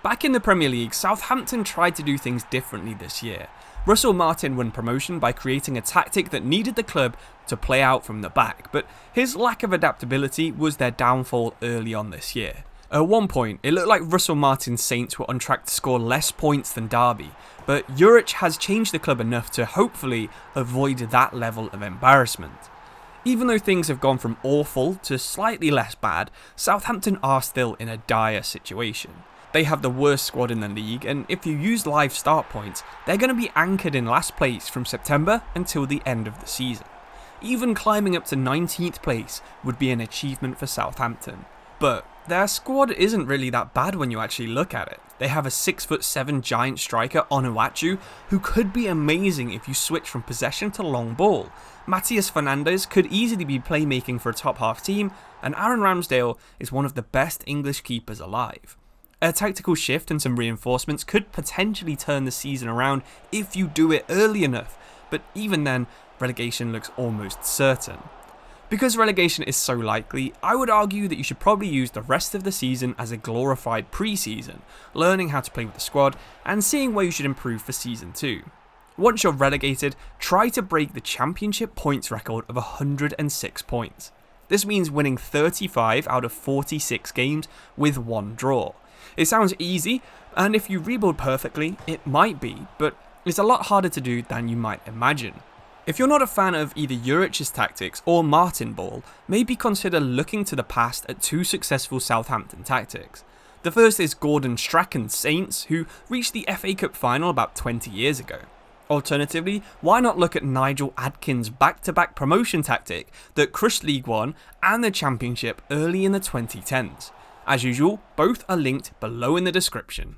Back in the Premier League, Southampton tried to do things differently this year. Russell Martin won promotion by creating a tactic that needed the club to play out from the back, but his lack of adaptability was their downfall early on this year. At one point, it looked like Russell Martin's Saints were on track to score less points than Derby, but Juric has changed the club enough to hopefully avoid that level of embarrassment. Even though things have gone from awful to slightly less bad, Southampton are still in a dire situation. They have the worst squad in the league, and if you use live start points, they're going to be anchored in last place from September until the end of the season. Even climbing up to 19th place would be an achievement for Southampton. But their squad isn't really that bad when you actually look at it. They have a 6'7" giant striker, Onuachu, who could be amazing if you switch from possession to long ball. Matías Fernandes could easily be playmaking for a top half team, and Aaron Ramsdale is one of the best English keepers alive. A tactical shift and some reinforcements could potentially turn the season around if you do it early enough, but even then, relegation looks almost certain. Because relegation is so likely, I would argue that you should probably use the rest of the season as a glorified pre-season, learning how to play with the squad and seeing where you should improve for season 2. Once you're relegated, try to break the championship points record of 106 points. This means winning 35 out of 46 games with 1 draw. It sounds easy, and if you rebuild perfectly, it might be, but it's a lot harder to do than you might imagine. If you're not a fan of either Juric's tactics or Martin ball, maybe consider looking to the past at 2 successful Southampton tactics. The first is Gordon Strachan's Saints, who reached the FA Cup final about 20 years ago. Alternatively, why not look at Nigel Adkins' back-to-back promotion tactic that crushed League One and the Championship early in the 2010s. As usual, both are linked below in the description.